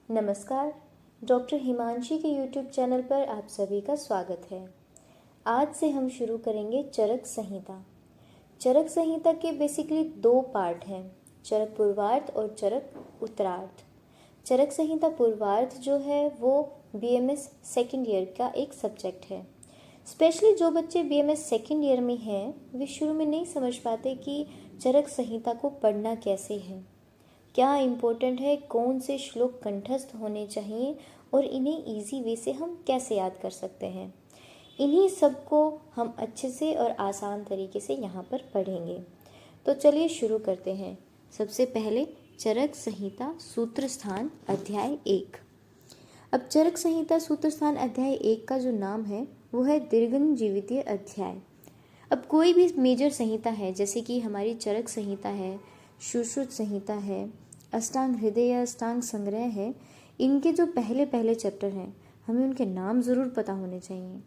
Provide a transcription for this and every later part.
नमस्कार। डॉक्टर हिमांशी के YouTube channel पर आप सभी का स्वागत है। आज से हम शुरू करेंगे चरक संहिता। चरक संहिता के बेसिकली दो पार्ट हैं, चरक पूर्वार्ध और चरक उत्तरार्ध। चरक संहिता पूर्वार्ध जो है वो BMS सेकेंड ईयर का एक सब्जेक्ट है। स्पेशली जो बच्चे BMS सेकेंड ईयर में हैं वे शुरू में नहीं समझ पाते कि चरक संहिता को पढ़ना कैसे है, क्या इम्पोर्टेंट है, कौन से श्लोक कंठस्थ होने चाहिए और इन्हें इजी वे से हम कैसे याद कर सकते हैं। इन्हीं सब को हम अच्छे से और आसान तरीके से यहाँ पर पढ़ेंगे। तो चलिए शुरू करते हैं। सबसे पहले चरक संहिता सूत्र स्थान अध्याय 1। अब चरक संहिता सूत्र स्थान अध्याय 1 का जो नाम है वो है दीर्घन जीवितीय अध्याय। अब कोई भी मेजर संहिता है, जैसे कि हमारी चरक संहिता है, सुश्रुत संहिता है, अष्टांग हृदय या अष्टांग संग्रह है, इनके जो पहले पहले चैप्टर हैं हमें उनके नाम ज़रूर पता होने चाहिए।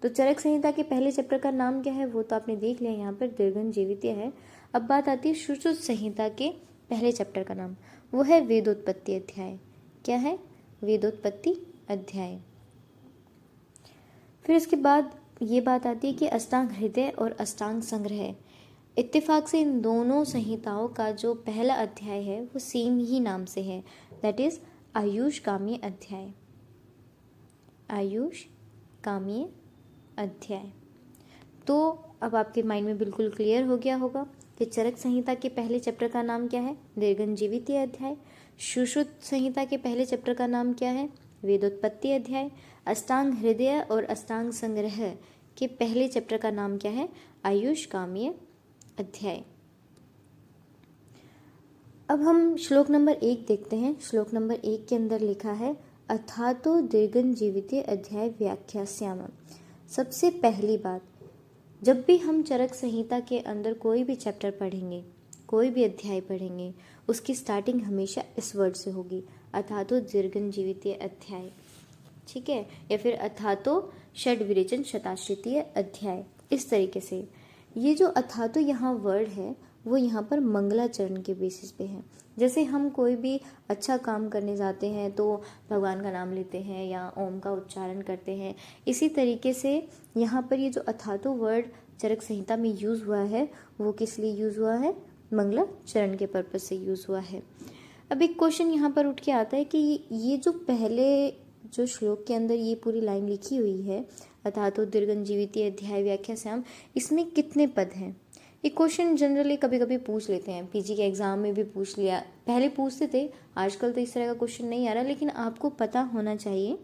तो चरक संहिता के पहले चैप्टर का नाम क्या है वो तो आपने देख लिया, यहाँ पर दीर्घन जीवितीय है। अब बात आती है सुश्रुत संहिता के पहले चैप्टर का नाम, वो है वेदोत्पत्ति अध्याय। क्या है? वेदोत्पत्ति अध्याय। फिर इसके बाद ये बात आती है कि अष्टांग हृदय और अष्टांग संग्रह। इत्तेफाक से इन दोनों संहिताओं का जो पहला अध्याय है वो सेम ही नाम से है, दैट इज आयुष काम्य अध्याय। आयुष काम्य अध्याय। तो अब आपके माइंड में बिल्कुल क्लियर हो गया होगा कि चरक संहिता के पहले चैप्टर का नाम क्या है? दीर्घन जीवितीय अध्याय। सुश्रुत संहिता के पहले चैप्टर का नाम क्या है? वेदोत्पत्ति अध्याय। अष्टांग हृदय और अष्टांग संग्रह के पहले चैप्टर का नाम क्या है? आयुष काम्य अध्याय। अब हम श्लोक नंबर 1 देखते हैं। श्लोक नंबर 1 के अंदर लिखा है अथातो दीर्घन जीवितीय अध्याय व्याख्यास्याम। सबसे पहली बात, जब भी हम चरक संहिता के अंदर कोई भी चैप्टर पढ़ेंगे, कोई भी अध्याय पढ़ेंगे, उसकी स्टार्टिंग हमेशा इस वर्ड से होगी, अथातो दीर्घन जीवितीय अध्याय। ठीक है, या फिर अथातो षड विरेचन शताश्रितीय अध्याय। इस तरीके से ये जो अथातो यहाँ वर्ड है वो यहाँ पर मंगलाचरण के बेसिस पे है। जैसे हम कोई भी अच्छा काम करने जाते हैं तो भगवान का नाम लेते हैं या ओम का उच्चारण करते हैं, इसी तरीके से यहाँ पर ये जो अथातो वर्ड चरक संहिता में यूज़ हुआ है वो किस लिए यूज़ हुआ है? मंगलाचरण के पर्पज से यूज़ हुआ है। अब एक क्वेश्चन यहाँ पर उठ के आता है कि ये जो पहले जो श्लोक के अंदर ये पूरी लाइन लिखी हुई है अथातो दीर्घन जीवितीय अध्याय व्याख्यास्याम, इसमें कितने पद हैं? ये क्वेश्चन जनरली कभी कभी पूछ लेते हैं, पीजी के एग्ज़ाम में भी पूछ लिया, पहले पूछते थे, आजकल तो इस तरह का क्वेश्चन नहीं आ रहा। लेकिन आपको पता होना चाहिए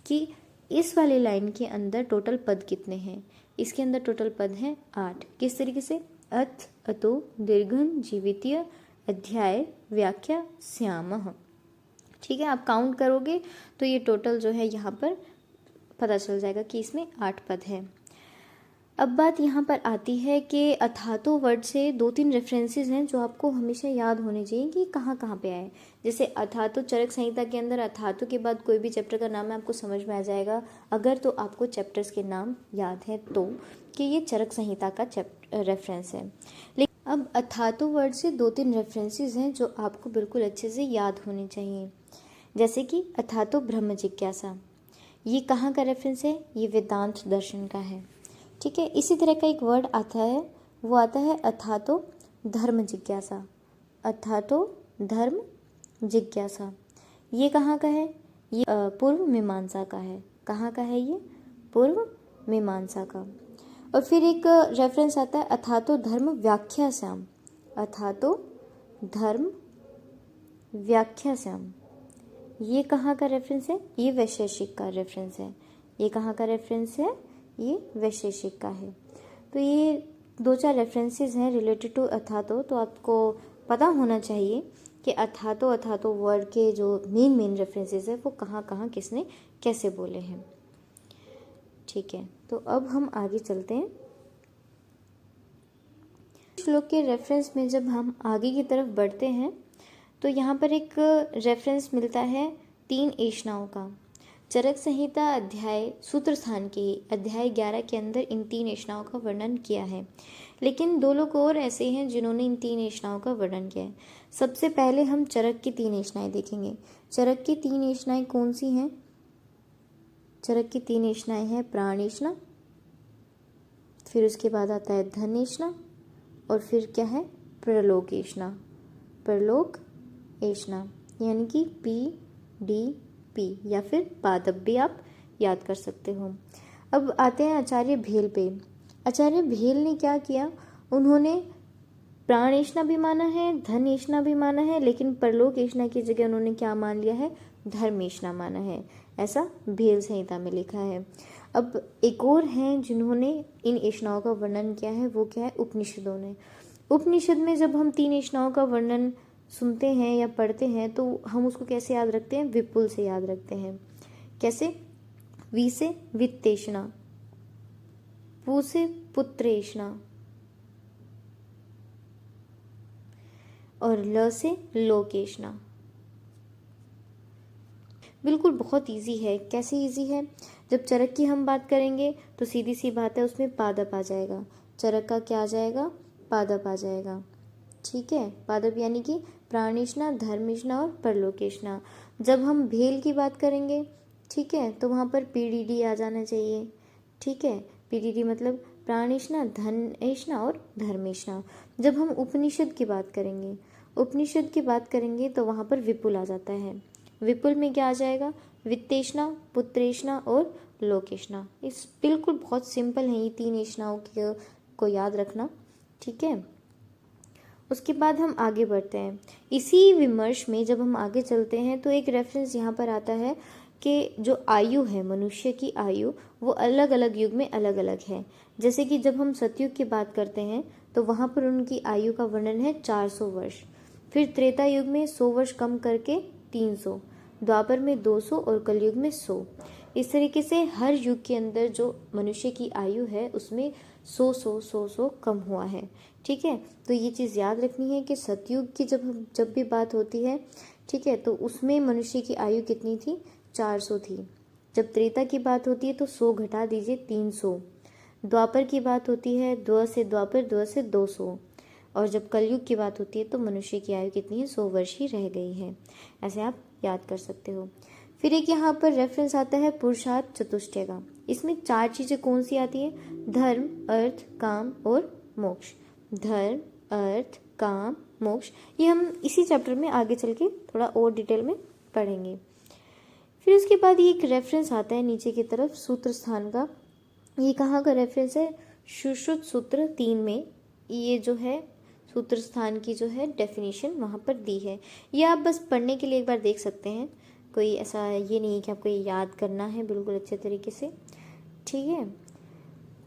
कि इस वाले लाइन के अंदर टोटल पद कितने हैं। इसके अंदर टोटल पद हैं 8। किस तरीके से? अथ अतो दीर्घन जीवितीय अध्याय व्याख्यास्यामः। ठीक है, आप काउंट करोगे तो ये टोटल जो है यहाँ पर पता चल जाएगा कि इसमें 8 पद हैं। अब बात यहाँ पर आती है कि अथातो वर्ड से 2-3 रेफरेंसेस हैं जो आपको हमेशा याद होने चाहिए कि कहाँ कहाँ पे आए। जैसे अथातो चरक संहिता के अंदर अथातो के बाद कोई भी चैप्टर का नाम है आपको समझ में आ जाएगा, अगर तो आपको चैप्टर्स के नाम याद है तो, कि ये चरक संहिता का रेफरेंस है। लेकिन अब अथातो वर्ड से 2-3 रेफरेंसेस हैं जो आपको बिल्कुल अच्छे से याद होने चाहिए। जैसे कि अथातो ब्रह्म जिज्ञासा, ये कहाँ का रेफरेंस है? ये वेदांत दर्शन का है। ठीक है, इसी तरह का एक वर्ड आता है, वो आता है अथातो धर्म जिज्ञासा। अथातो धर्म जिज्ञासा, ये कहाँ का है? ये पूर्व मीमांसा का है। कहाँ का है ये? पूर्व मीमांसा का। और फिर एक रेफरेंस आता है अथातो धर्म व्याख्यास्याम। अथातो धर्म व्याख्यास्याम, ये कहाँ का रेफरेंस है? ये वैशेषिक का रेफरेंस है। ये कहाँ का रेफरेंस है? ये वैशेषिक का है। तो ये 2-4 रेफरेंसेस हैं रिलेटेड टू अथातो। तो आपको पता होना चाहिए कि अथातो वर्ड के जो मेन रेफरेंसेस है वो कहाँ कहाँ किसने कैसे बोले हैं। ठीक है, तो अब हम आगे चलते हैं। श्लोक के रेफरेंस में जब हम आगे की तरफ बढ़ते हैं तो यहाँ पर एक रेफरेंस मिलता है 3 एषणाओं का। चरक संहिता अध्याय सूत्र स्थान के अध्याय 11 के अंदर इन 3 एषणाओं का वर्णन किया है। लेकिन 2 लोग और ऐसे हैं जिन्होंने इन 3 एषणाओं का वर्णन किया है। सबसे पहले हम चरक की 3 एषणाएं देखेंगे। चरक की 3 एषणाएं कौन सी हैं? चरक की 3 एषणाएं हैं प्राण एषणा, फिर उसके बाद आता है धन एषणा, और फिर क्या है? प्रलोक एषणा। प्रलोक एषणा यानी कि PDP, या फिर पादप भी आप याद कर सकते हो। अब आते हैं आचार्य भेल पे। आचार्य भेल ने क्या किया? उन्होंने प्राण एषणा भी माना है, धन एषणा भी माना है, लेकिन परलोक एषणा की जगह उन्होंने क्या मान लिया है? धर्म एषणा माना है। ऐसा भेल संहिता में लिखा है। अब एक और हैं जिन्होंने इन एषणाओं का वर्णन किया है, वो क्या है? उपनिषदों ने। उपनिषद में जब हम 3 एषणाओं का वर्णन सुनते हैं या पढ़ते हैं तो हम उसको कैसे याद रखते हैं? विपुल से याद रखते हैं। कैसे? वी से वित्तेषणा, पू से पुत्रेषणा, और ल से लोकेषणा। बिल्कुल बहुत इजी है। कैसे इजी है? जब चरक की हम बात करेंगे तो सीधी सी बात है, उसमें पादप आ जाएगा। चरक का क्या आ जाएगा? पादप आ जाएगा। ठीक है, पादप यानी कि प्राणेषणा, धर्मेषणा और परलोकेषणा। जब हम भेल की बात करेंगे, ठीक है, तो वहाँ पर PDD आ जाना चाहिए। ठीक है, PDD मतलब प्राणेषणा, धनेषणा और धर्मेषणा। जब हम उपनिषद की बात करेंगे, उपनिषद की बात करेंगे तो वहाँ पर विपुल आ जाता है। विपुल में क्या आ जाएगा? वित्तेषणा, पुत्रेषणा और लोकेषणा। इस बिल्कुल बहुत सिंपल है ये 3 एषणाओं को याद रखना। ठीक है, उसके बाद हम आगे बढ़ते हैं। इसी विमर्श में जब हम आगे चलते हैं तो एक रेफरेंस यहाँ पर आता है कि जो आयु है, मनुष्य की आयु, वो अलग अलग युग में अलग अलग है। जैसे कि जब हम सतयुग की बात करते हैं तो वहाँ पर उनकी आयु का वर्णन है 400 वर्ष। फिर त्रेता युग में 100 वर्ष कम करके 300, द्वापर में 200 और कलयुग में 100। इस तरीके से हर युग के अंदर जो मनुष्य की आयु है उसमें 100 कम हुआ है। ठीक है, तो ये चीज़ याद रखनी है कि सतयुग की जब भी बात होती है, ठीक है, तो उसमें मनुष्य की आयु कितनी थी? 400 थी। जब त्रेता की बात होती है तो 100 घटा दीजिए, 300। द्वापर की बात होती है, द्व से द्वापर, द्व से 200। और जब कलयुग की बात होती है तो मनुष्य की आयु कितनी है? 100 वर्ष ही रह गई है। ऐसे आप याद कर सकते हो। फिर एक यहाँ पर रेफरेंस आता है पुरुषार्थ चतुष्टय का। इसमें 4 चीज़ें कौन सी आती है? धर्म, अर्थ, काम और मोक्ष। धर्म, अर्थ, काम, मोक्ष, ये हम इसी चैप्टर में आगे चल के थोड़ा और डिटेल में पढ़ेंगे। फिर उसके बाद ये एक रेफरेंस आता है नीचे की तरफ सूत्र स्थान का। ये कहाँ का रेफरेंस है? सुश्रुत सूत्र 3 में ये जो है सूत्र स्थान की जो है डेफिनेशन वहाँ पर दी है। ये आप बस पढ़ने के लिए एक बार देख सकते हैं, कोई ऐसा ये नहीं है कि आपको ये याद करना है बिल्कुल अच्छे तरीके से। ठीक है,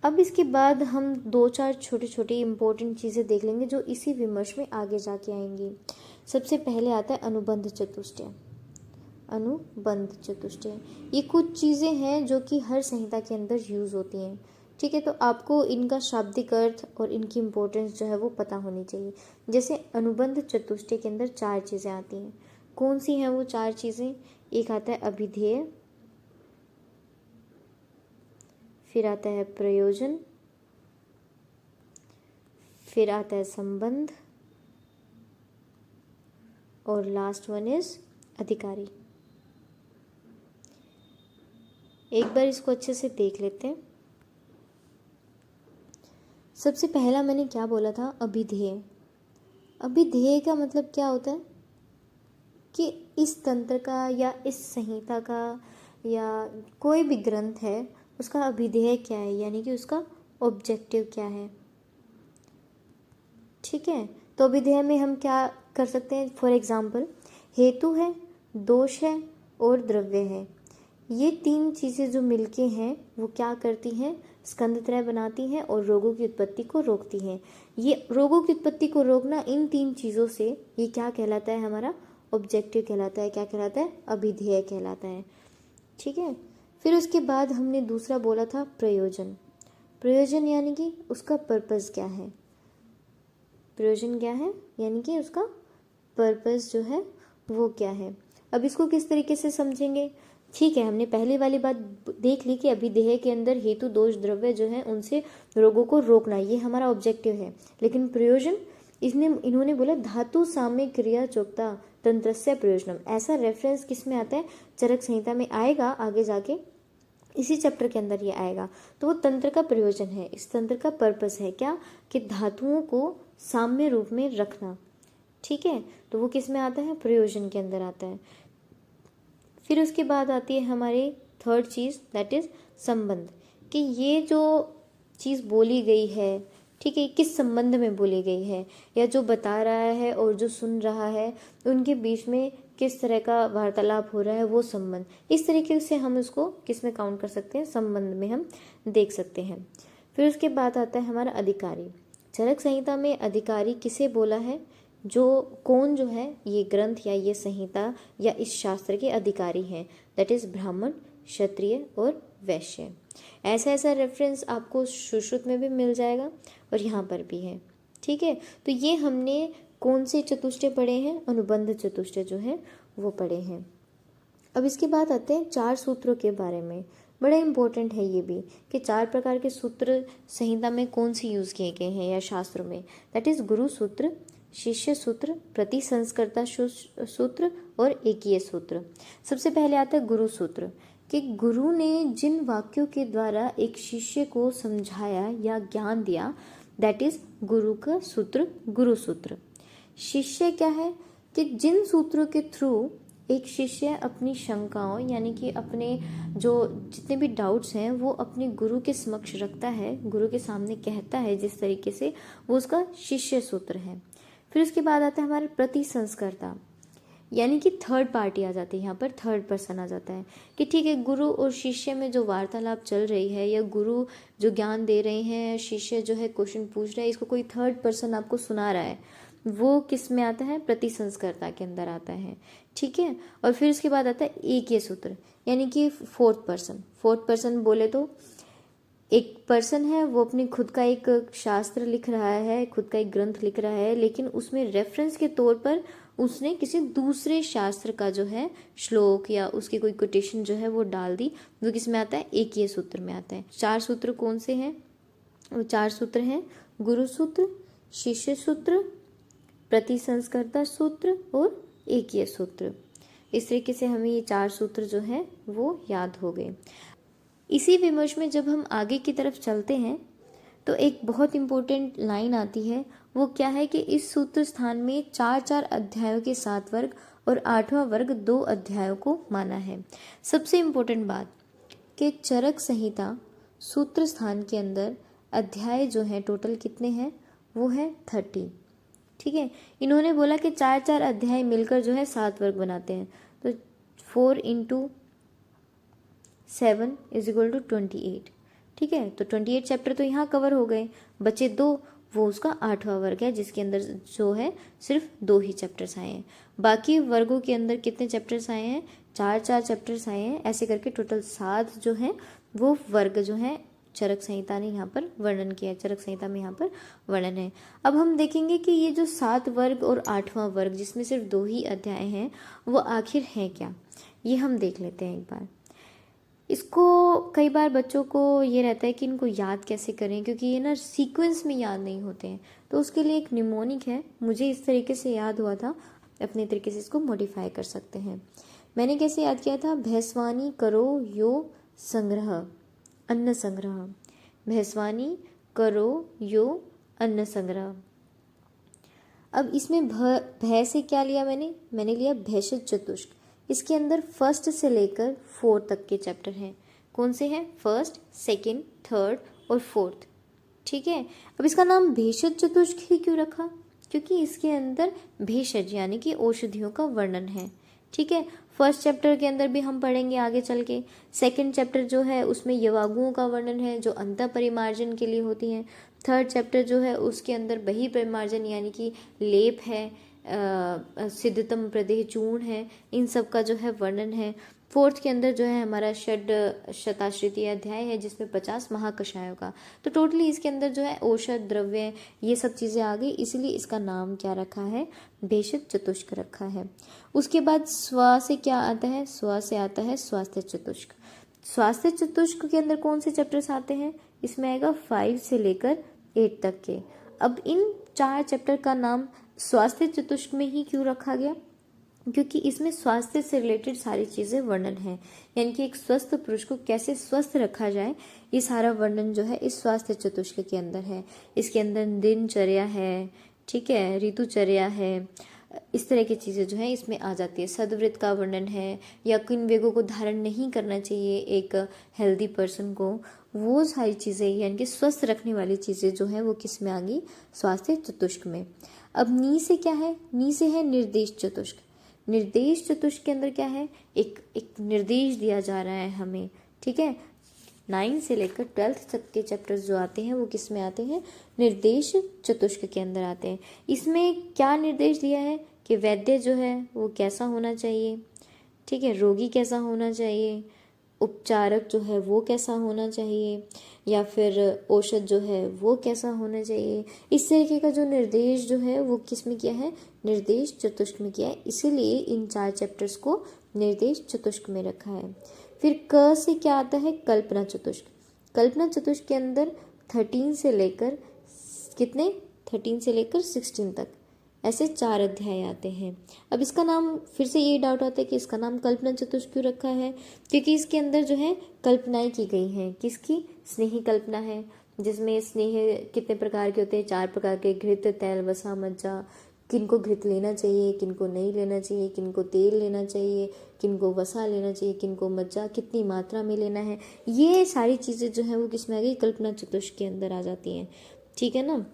अब इसके बाद हम 2-4 छोटी छोटी इम्पोर्टेंट चीज़ें देख लेंगे जो इसी विमर्श में आगे जाके आएंगी। सबसे पहले आता है अनुबंध चतुष्टय। अनुबंध चतुष्टय ये कुछ चीज़ें हैं जो कि हर संहिता के अंदर यूज़ होती हैं। ठीक है, तो आपको इनका शाब्दिक अर्थ और इनकी इम्पोर्टेंस जो है वो पता होनी चाहिए। जैसे अनुबंध चतुष्टय के अंदर 4 चीज़ें आती हैं। कौन सी हैं वो 4 चीज़ें? एक आता है अभिधेय, फिर आता है प्रयोजन, फिर आता है संबंध, और लास्ट वन इज अधिकारी। एक बार इसको अच्छे से देख लेते हैं। सबसे पहला मैंने क्या बोला था? अभिधेय। अभिधेय का मतलब क्या होता है कि इस तंत्र का या इस संहिता का या कोई भी ग्रंथ है उसका अभिधेय क्या है, यानी कि उसका ऑब्जेक्टिव क्या है। ठीक है, तो अभिधेय में हम क्या कर सकते हैं? फॉर एग्जाम्पल, हेतु है, दोष है और द्रव्य है। ये 3 चीज़ें जो मिलके हैं वो क्या करती हैं? स्कंदत्रय बनाती हैं और रोगों की उत्पत्ति को रोकती हैं। ये रोगों की उत्पत्ति को रोकना इन 3 चीज़ों से, ये क्या कहलाता है? हमारा ऑब्जेक्टिव कहलाता है। क्या कहलाता है? अभिधेय कहलाता है। ठीक है, फिर उसके बाद हमने दूसरा बोला था प्रयोजन। प्रयोजन यानी कि उसका पर्पस क्या है। प्रयोजन क्या है? यानी कि उसका पर्पस जो है वो क्या है। अब इसको किस तरीके से समझेंगे? ठीक है, हमने पहले वाली बात देख ली कि अभी देह के अंदर हेतु दोष द्रव्य जो है उनसे रोगों को रोकना, ये हमारा ऑब्जेक्टिव है। लेकिन प्रयोजन, इन्होंने बोला धातु साम्य क्रिया चोक्ता तंत्रस्य प्रयोजनम। ऐसा रेफरेंस किस में आता है? चरक संहिता में आएगा, आगे जाके इसी चैप्टर के अंदर ये आएगा। तो वो तंत्र का प्रयोजन है, इस तंत्र का पर्पस है क्या? कि धातुओं को साम्य रूप में रखना। ठीक है, तो वो किस में आता है? प्रयोजन के अंदर आता है। फिर उसके बाद आती है हमारी थर्ड चीज़, दैट इज संबंध, कि ये जो चीज़ बोली गई है, ठीक है, किस संबंध में बोली गई है, या जो बता रहा है और जो सुन रहा है उनके बीच में किस तरह का वार्तालाप हो रहा है, वो संबंध। इस तरीके से हम उसको किस में काउंट कर सकते हैं? संबंध में हम देख सकते हैं। फिर उसके बाद आता है हमारा अधिकारी। चरक संहिता में अधिकारी किसे बोला है? कौन जो है ये ग्रंथ या ये संहिता या इस शास्त्र के अधिकारी हैं, दैट इज ब्राह्मण, क्षत्रिय और वैश्य। ऐसा रेफरेंस आपको सुश्रुत में भी मिल जाएगा और यहाँ पर भी है। ठीक है, तो ये हमने कौन से चतुष्टय पढ़े हैं? अनुबंध चतुष्टय जो है वो पढ़े हैं। अब इसके बाद आते हैं 4 सूत्रों के बारे में। बड़ा इंपॉर्टेंट है ये भी कि 4 प्रकार के सूत्र संहिता में कौन से यूज़ किए गए हैं या शास्त्रों में, दैट इज गुरु सूत्र, शिष्य सूत्र, प्रतिसंस्कर्ता सूत्र और एकीय सूत्र। सबसे पहले आता है गुरु सूत्र, कि गुरु ने जिन वाक्यों के द्वारा एक शिष्य को समझाया या ज्ञान दिया, दैट इज गुरु का सूत्र, गुरु सूत्र। शिष्य क्या है? कि जिन सूत्रों के थ्रू एक शिष्य अपनी शंकाओं यानी कि अपने जो जितने भी डाउट्स हैं वो अपने गुरु के समक्ष रखता है, गुरु के सामने कहता है, जिस तरीके से वो उसका शिष्य सूत्र है। फिर उसके बाद आता है हमारे प्रतिसंस्कर्ता, यानी कि थर्ड पार्टी आ जाती है, यहाँ पर थर्ड पर्सन आ जाता है कि ठीक है, गुरु और शिष्य में जो वार्तालाप चल रही है या गुरु जो ज्ञान दे रहे हैं, शिष्य जो है क्वेश्चन पूछ रहा है, इसको कोई थर्ड पर्सन आपको सुना रहा है, वो किस में आता है? प्रतिसंस्कर्ता के अंदर आता है। ठीक है, और फिर उसके बाद आता है एकीय सूत्र, यानी कि फोर्थ पर्सन बोले तो एक पर्सन है, वो अपने खुद का एक शास्त्र लिख रहा है, खुद का एक ग्रंथ लिख रहा है, लेकिन उसमें रेफरेंस के तौर पर उसने किसी दूसरे शास्त्र का जो है श्लोक या उसकी कोई कोटेशन जो है वो डाल दी, वो किस में आता है? एकीय सूत्र में आता है। 4 सूत्र कौन से हैं? वो 4 सूत्र हैं गुरु सूत्र, शिष्य सूत्र, प्रतिसंस्कर्ता सूत्र और एकीय सूत्र। इस तरीके से हमें ये 4 सूत्र जो है वो याद हो गए। इसी विमर्श में जब हम आगे की तरफ चलते हैं तो एक बहुत इम्पोर्टेंट लाइन आती है, वो क्या है कि इस सूत्र स्थान में 4 अध्यायों के 7 वर्ग और 8वां वर्ग 2 अध्यायों को माना है। सबसे इम्पोर्टेंट बात कि चरक संहिता सूत्र स्थान के अंदर अध्याय जो है टोटल कितने हैं? वो है 30। ठीक है, इन्होंने बोला कि 4 अध्याय मिलकर जो है 7 वर्ग बनाते हैं, तो 4 × 7 = 28। ठीक है, तो 28 चैप्टर तो यहाँ कवर हो गए, बचे 2, वो उसका 8वां वर्ग है, जिसके अंदर जो है सिर्फ 2 ही चैप्टर्स आए हैं। बाकी वर्गों के अंदर कितने चैप्टर्स आए हैं? 4 चैप्टर्स आए हैं। ऐसे करके टोटल 7 जो है वो वर्ग जो है चरक संहिता ने यहाँ पर वर्णन किया, चरक संहिता में यहाँ पर वर्णन है। अब हम देखेंगे कि ये जो 7 वर्ग और 8वां वर्ग जिसमें सिर्फ 2 ही अध्याय हैं, वो आखिर हैं क्या, ये हम देख लेते हैं एक बार। इसको कई बार बच्चों को ये रहता है कि इनको याद कैसे करें, क्योंकि ये ना सीक्वेंस में याद नहीं होते हैं, तो उसके लिए एक निमोनिक है, मुझे इस तरीके से याद हुआ था, अपने तरीके से इसको मॉडिफाई कर सकते हैं। मैंने कैसे याद किया था? भैंसवानी करो यो संग्रह, अन्न संग्रह, भैंसवानी करो यो अन्न संग्रह। अब इसमें भय से क्या लिया मैंने लिया भैषज चतुष्क। इसके अंदर 1 से लेकर 4 तक के चैप्टर हैं। कौन से हैं? 1, 2, 3 और 4। ठीक है, अब इसका नाम भेषज चतुष्क ही क्यों रखा? क्योंकि इसके अंदर भेषज यानी कि औषधियों का वर्णन है। ठीक है, 1st चैप्टर के अंदर भी हम पढ़ेंगे आगे चल के। 2nd चैप्टर जो है उसमें यवागुओं का वर्णन है जो अंतः परिमार्जन के लिए होती हैं। 3rd चैप्टर जो है उसके अंदर बहिः परिमार्जन यानी कि लेप है, सिद्धतम प्रदेह चूर्ण है, इन सब का जो है वर्णन है। फोर्थ के अंदर जो है हमारा शताश्रितीय अध्याय है जिसमें 50 महाकषायों का। तो टोटली इसके अंदर जो है औषध द्रव्य ये सब चीज़ें आ गई, इसीलिए इसका नाम क्या रखा है, भेषज चतुष्क रखा है। उसके बाद स्व से क्या आता है, स्व से आता है स्वास्थ्य चतुष्क। स्वास्थ्य चतुष्क के अंदर कौन से चैप्टर्स आते हैं, इसमें आएगा 5 से लेकर 8 तक के। अब इन 4 चैप्टर का नाम स्वास्थ्य चतुष्क में ही क्यों रखा गया, क्योंकि इसमें स्वास्थ्य से रिलेटेड सारी चीज़ें वर्णन है, यानी कि एक स्वस्थ पुरुष को कैसे स्वस्थ रखा जाए, ये सारा वर्णन जो है इस स्वास्थ्य चतुष्क के अंदर है। इसके अंदर दिनचर्या है, ठीक है, ऋतुचर्या है, इस तरह की चीज़ें जो है इसमें आ जाती है। सदवृत्त का वर्णन है, या किन वेगों को धारण नहीं करना चाहिए एक हेल्दी पर्सन को, वो सारी चीज़ें यानी कि स्वस्थ रखने वाली चीज़ें जो है वो किस में आ गई, स्वास्थ्य चतुष्क में। अब नी से क्या है, नी से है निर्देश चतुष्क। निर्देश चतुष्क के अंदर क्या है, एक निर्देश दिया जा रहा है हमें, ठीक है। 9 से लेकर 12th तक के चैप्टर्स जो आते हैं वो किस में आते हैं, निर्देश चतुष्क के अंदर आते हैं। इसमें क्या निर्देश दिया है कि वैद्य जो है वो कैसा होना चाहिए, ठीक है, रोगी कैसा होना चाहिए, उपचारक जो है वो कैसा होना चाहिए, या फिर औषध जो है वो कैसा होना चाहिए, इस तरीके का जो निर्देश जो है वो किस में किया है, निर्देश चतुष्क में किया है। इसीलिए इन 4 चैप्टर्स को निर्देश चतुष्क में रखा है। फिर क से क्या आता है, कल्पना चतुष्क। कल्पना चतुष्क के अंदर 13 से लेकर कितने, 13 से लेकर 16 तक ऐसे 4 अध्याय आते हैं। अब इसका नाम फिर से ये डाउट आता है कि इसका नाम कल्पना चतुष्क क्यों रखा है, क्योंकि इसके अंदर जो है कल्पनाएं की गई हैं। किसकी, स्नेही कल्पना है, जिसमें स्नेह कितने प्रकार के होते हैं, 4 प्रकार के, घृत, तैल, वसा, मज्जा। किनको घृत लेना चाहिए, किनको नहीं लेना चाहिए, किनको तेल लेना चाहिए, किनको वसा लेना चाहिए, किनको मज्जा, कितनी मात्रा में लेना है, ये सारी चीज़ें जो है वो किसमें आ गई, कल्पना चतुष्क के अंदर आ जाती हैं, ठीक है ना।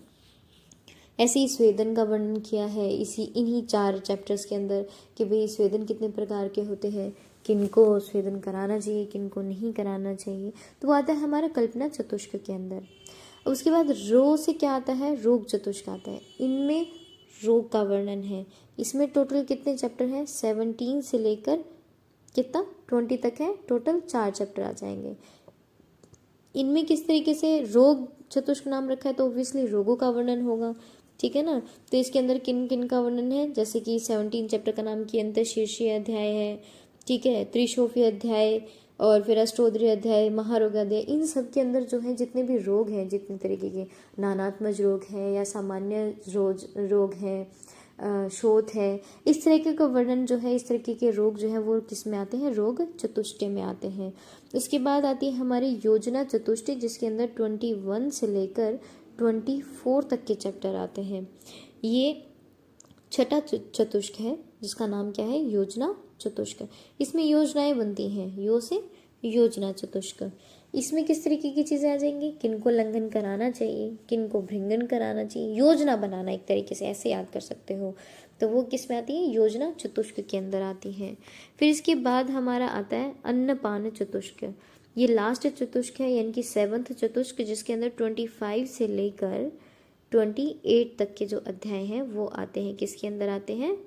ऐसे ही स्वेदन का वर्णन किया है इन्हीं 4 चैप्टर्स के अंदर कि भाई स्वेदन कितने प्रकार के होते हैं, किनको स्वेदन कराना चाहिए, किनको नहीं कराना चाहिए, तो वो आता है हमारा कल्पना चतुष्क के अंदर। उसके बाद रो से क्या आता है, रोग चतुष्क आता है। इनमें रोग का वर्णन है। इसमें टोटल कितने चैप्टर हैं, 17 से लेकर कितना 20 तक है, टोटल 4 चैप्टर आ जाएंगे। इनमें किस तरीके से रोग चतुष्क नाम रखा है, तो ऑब्वियसली रोगों का वर्णन होगा, ठीक है ना। तो इसके अंदर किन किन का वर्णन है, जैसे कि 17 चैप्टर का नाम की अंतःशीर्षीय अध्याय है, ठीक है, त्रिशोफी अध्याय, और फिर अष्टोदरी अध्याय, महारोग अध्याय, इन सब के अंदर जो है जितने भी रोग हैं, जितने तरीके के नानात्मज रोग हैं या सामान्य रोग हैं, शोथ है, इस तरीके का वर्णन जो है, इस तरीके के रोग जो है वो किस में आते हैं, रोग चतुष्टय में आते हैं। उसके बाद आती है हमारी योजना चतुष्टय, जिसके अंदर 21 से लेकर 24 तक के चैप्टर आते हैं। ये छठा चतुष्क है जिसका नाम क्या है, योजना चतुष्क। इसमें योजनाएं बनती हैं, यो से योजना चतुष्क। इसमें किस तरीके की चीज़ें आ जाएंगी, किनको लंघन कराना चाहिए, किनको भृंगन कराना चाहिए, योजना बनाना, एक तरीके से ऐसे याद कर सकते हो, तो वो किस में आती है, योजना चतुष्क के अंदर आती है। फिर इसके बाद हमारा आता है अन्नपान चतुष्क। ये लास्ट चतुष्क है, यानी कि 7th चतुष्क, जिसके अंदर 25 से लेकर 28 तक के जो अध्याय हैं वो आते हैं, किसके अंदर आते हैं,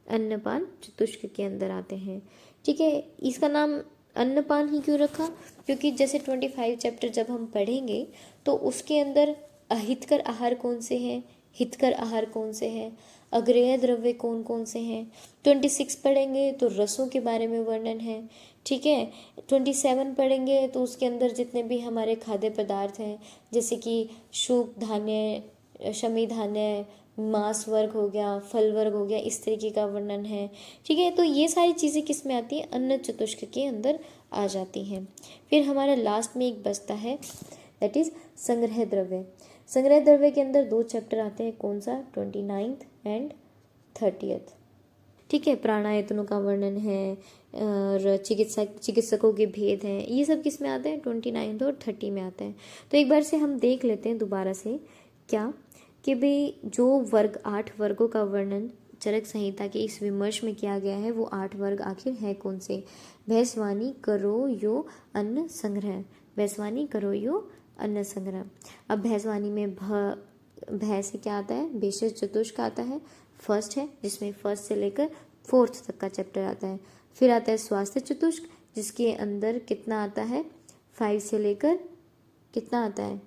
अन्नपान चतुष्क के अंदर आते हैं, ठीक है। इसका नाम अन्नपान ही क्यों रखा, क्योंकि जैसे 25 चैप्टर जब हम पढ़ेंगे तो उसके अंदर अहितकर आहार कौन से हैं, हितकर आहार कौन से हैं, अग्रेय द्रव्य कौन कौन से हैं। 26 पढ़ेंगे तो रसों के बारे में वर्णन है, ठीक है। 27 पढ़ेंगे तो उसके अंदर जितने भी हमारे खाद्य पदार्थ हैं, जैसे कि शुक धान्य, शमी धान्य, मांस वर्ग हो गया, फल वर्ग हो गया, इस तरीके का वर्णन है, ठीक है। तो ये सारी चीज़ें किस में आती हैं, अन्न चतुष्क के अंदर आ जाती हैं। फिर हमारा लास्ट में एक बचता है, दैट इज संग्रह द्रव्य। संग्रह द्रव्य के अंदर 2 चैप्टर आते हैं, कौन सा, 29th एंड 30th, ठीक है। प्राणायतनों का वर्णन है और चिकित्सकों के भेद हैं, ये सब किस में आते हैं, 29 और 30 में आते हैं। तो एक बार से हम देख लेते हैं दोबारा से क्या कि भाई जो वर्ग 8 वर्गों का वर्णन चरक संहिता के इस विमर्श में किया गया है, वो 8 वर्ग आखिर है कौन से, भैंसवानी, करो, यो, अन्न, संग्रह। भैंसवानी, करो, यो, अन्न, संग्रह। अब भैंसवानी में भय से क्या आता है, भेषज चतुष्क आता है। फर्स्ट है, जिसमें फर्स्ट से लेकर फोर्थ तक का चैप्टर आता है। फिर आता है स्वास्थ्य चतुष्क, जिसके अंदर कितना आता है, 5 से लेकर कितना आता है,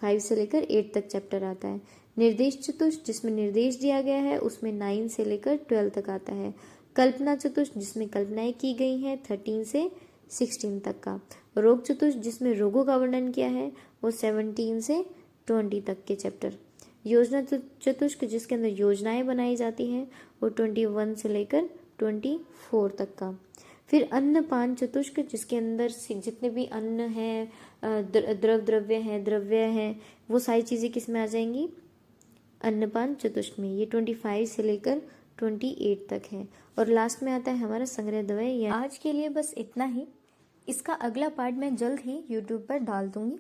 5 से लेकर 8 तक चैप्टर आता है। निर्देश चतुष्क, जिसमें निर्देश दिया गया है, उसमें 9 से लेकर 12 तक आता है। कल्पना चतुष्क, जिसमें कल्पनाएं की गई हैं, 13 से 16 तक का। रोग चतुष्क, जिसमें रोगों का वर्णन किया है, वो 17 से 20 तक के चैप्टर। योजना चतुष्क, जिसके अंदर योजनाएं बनाई जाती हैं, वो 21 से लेकर 24 तक का। फिर अन्नपान चतुष्क, जिसके अंदर जितने भी अन्न हैं, द्रव्य हैं, वो सारी चीज़ें किस में आ जाएंगी, अन्नपान चतुष्क में। ये 25 से लेकर 28 तक है। और लास्ट में आता है हमारा संग्रह द्वय। आज के लिए बस इतना ही। इसका अगला पार्ट मैं जल्द ही YouTube पर डाल दूंगी।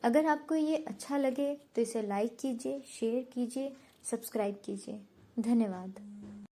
अगर आपको ये अच्छा लगे तो इसे लाइक कीजिए, शेयर कीजिए, सब्सक्राइब कीजिए। धन्यवाद।